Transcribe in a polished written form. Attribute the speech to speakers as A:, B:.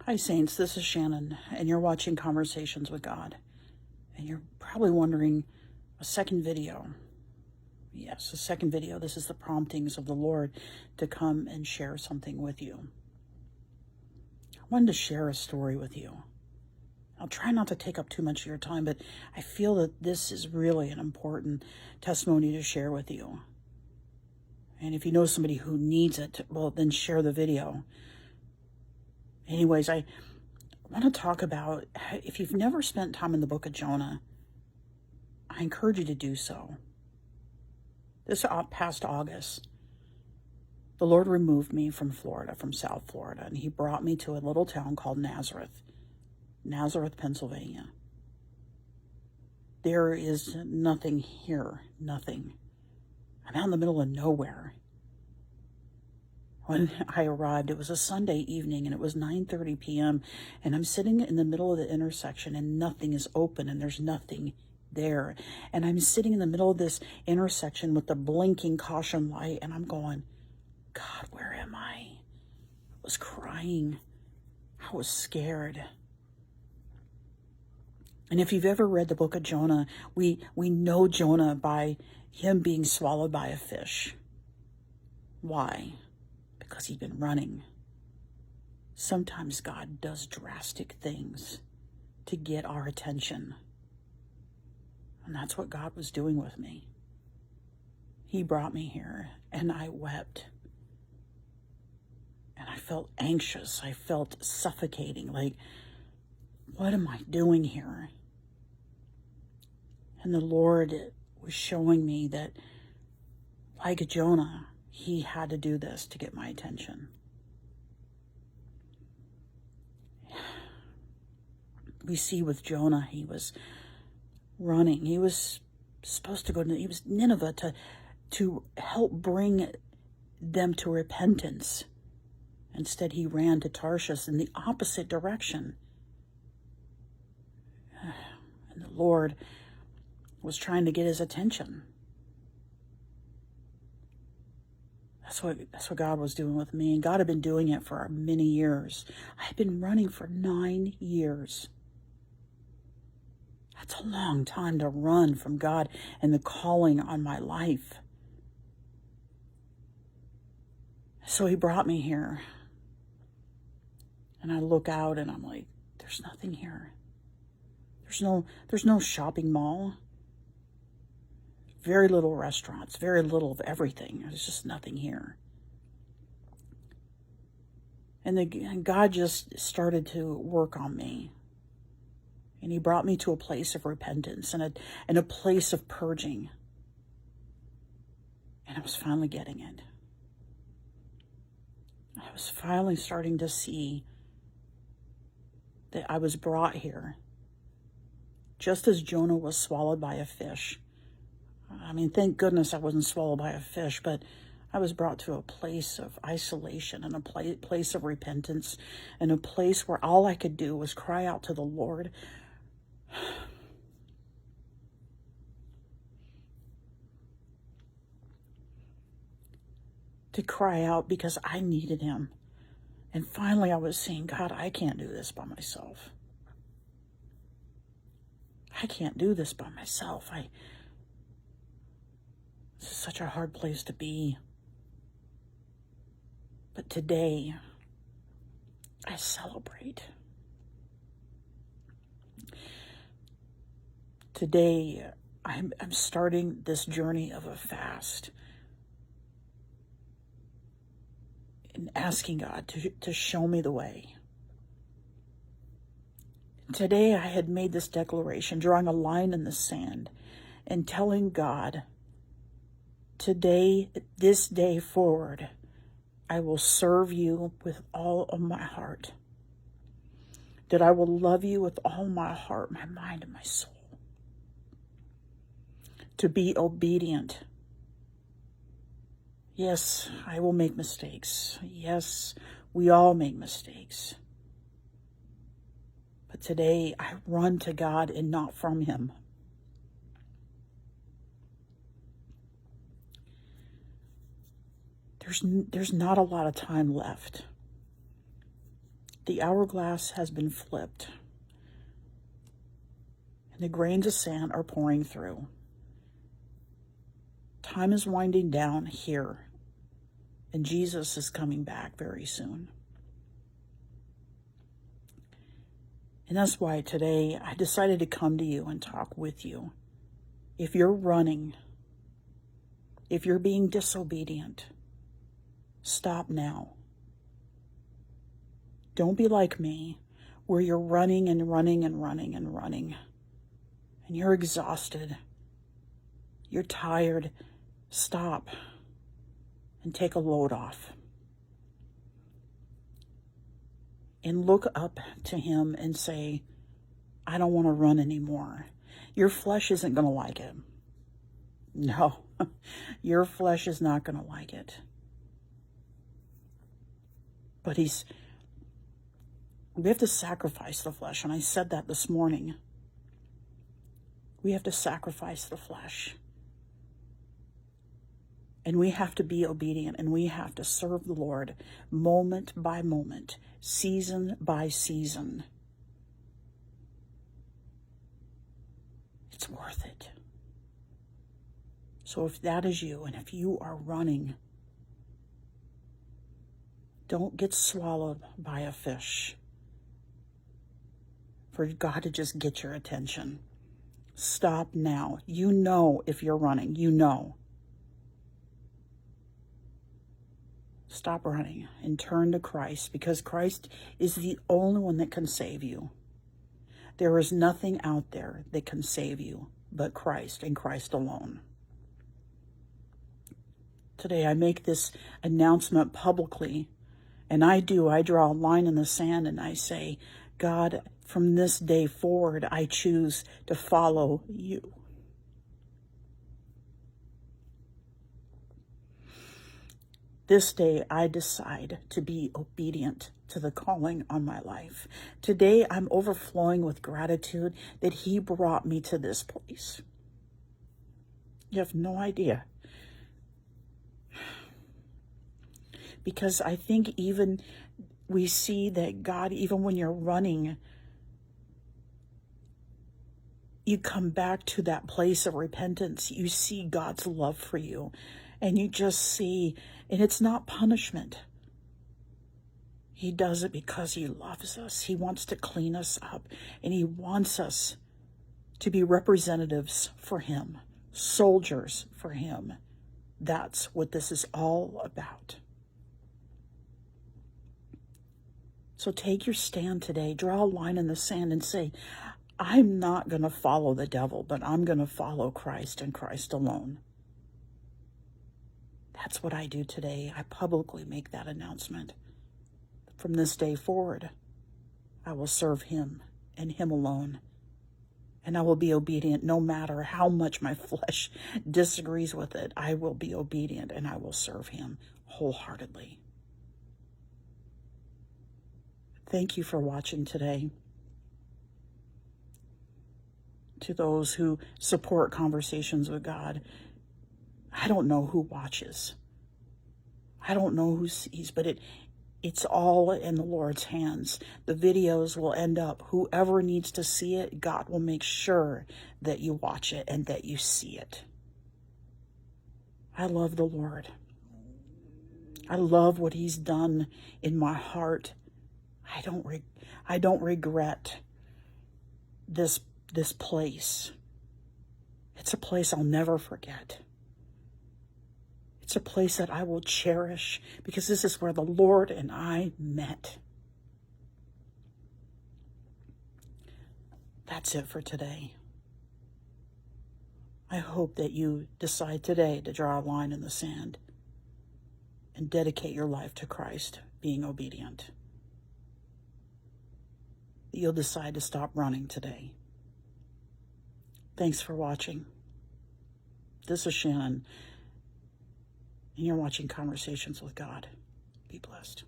A: Hi Saints, this is Shannon, and you're watching Conversations with God. And you're probably wondering, a second video. Yes, a second video. This is the promptings of the Lord to come and share something with you. I wanted to share a story with you. I'll try not to take up too much of your time, but I feel that this is really an important testimony to share with you. And if you know somebody who needs it, well, then share the video. Anyways, I want to talk about, if you've never spent time in the book of Jonah, I encourage you to do so. This past August, the Lord removed me from Florida, from South Florida, and he brought me to a little town called 𝗬𝗏, Pennsylvania. There is nothing here, nothing. I'm out in the middle of nowhere. When I arrived, it was a Sunday evening, and it was 9:30 p.m., and I'm sitting in the middle of the intersection, and nothing is open, and there's nothing there. And I'm sitting in the middle of this intersection with the blinking caution light, and I'm going, God, where am I? I was crying. I was scared. And if you've ever read the book of Jonah, we know Jonah by him being swallowed by a fish. Why? Because he'd been running. Sometimes God does drastic things to get our attention. And that's what God was doing with me. He brought me here, and I wept. And I felt anxious. I felt suffocating. Like, what am I doing here? And the Lord was showing me that, like Jonah, he had to do this to get my attention. We see with Jonah, he was running. He was supposed to go to, he was Nineveh to help bring them to repentance. Instead, he ran to Tarshish in the opposite direction. And the Lord was trying to get his attention. That's what God was doing with me. And God had been doing it for many years. I had been running for 9 years. That's a long time to run from God and the calling on my life. So he brought me here. And I look out and I'm like, there's nothing here. There's no shopping mall. Very little restaurants, very little of everything. There's just nothing here. And God just started to work on me. And he brought me to a place of repentance and a place of purging. And I was finally getting it. I was finally starting to see that I was brought here. Just as Jonah was swallowed by a fish. I mean, thank goodness I wasn't swallowed by a fish, but I was brought to a place of isolation and a place of repentance and a place where all I could do was cry out to the Lord. To cry out because I needed him. And finally I was saying, God, I can't do this by myself. I can't do this by myself. This is such a hard place to be. But today, I celebrate. Today, I'm starting this journey of a fast. And asking God to show me the way. Today, I had made this declaration, drawing a line in the sand and telling God, today, this day forward, I will serve you with all of my heart. That I will love you with all my heart, my mind, and my soul. To be obedient. Yes, I will make mistakes. Yes, we all make mistakes. But today, I run to God and not from him. There's not a lot of time left. The hourglass has been flipped, and the grains of sand are pouring through. Time is winding down here, and Jesus is coming back very soon. And that's why today I decided to come to you and talk with you. If you're running, if you're being disobedient, stop now. Don't be like me, where you're running and running and running and running, and you're exhausted. You're tired. Stop and take a load off. And look up to him and say, I don't want to run anymore. Your flesh isn't going to like it. No, your flesh is not going to like it. But we have to sacrifice the flesh. And I said that this morning. We have to sacrifice the flesh. And we have to be obedient, and we have to serve the Lord moment by moment, season by season. It's worth it. So if that is you, and if you are running, don't get swallowed by a fish for God to just get your attention. Stop now. You know if you're running, you know. Stop running and turn to Christ, because Christ is the only one that can save you. There is nothing out there that can save you but Christ and Christ alone. Today I make this announcement publicly, and I draw a line in the sand and I say, God, from this day forward, I choose to follow you. This day, I decide to be obedient to the calling on my life. Today, I'm overflowing with gratitude that he brought me to this place. You have no idea. Because I think even we see that God, even when you're running, you come back to that place of repentance. You see God's love for you. And you just see, and it's not punishment. He does it because he loves us. He wants to clean us up. And he wants us to be representatives for him, soldiers for him. That's what this is all about. So take your stand today. Draw a line in the sand and say, I'm not going to follow the devil, but I'm going to follow Christ and Christ alone. That's what I do today. I publicly make that announcement. From this day forward, I will serve him and him alone. And I will be obedient no matter how much my flesh disagrees with it. I will be obedient and I will serve him wholeheartedly. Thank you for watching today. To those who support Conversations with God, I don't know who watches. I don't know who sees, but it's all in the Lord's hands. The videos will end up, whoever needs to see it, God will make sure that you watch it and that you see it. I love the Lord. I love what he's done in my heart. I don't regret this place. It's a place I'll never forget. It's a place that I will cherish because this is where the Lord and I met. That's it for today. I hope that you decide today to draw a line in the sand and dedicate your life to Christ, being obedient. You'll decide to stop running today. Thanks for watching. This is Shannon, and you're watching Conversations with God. Be blessed.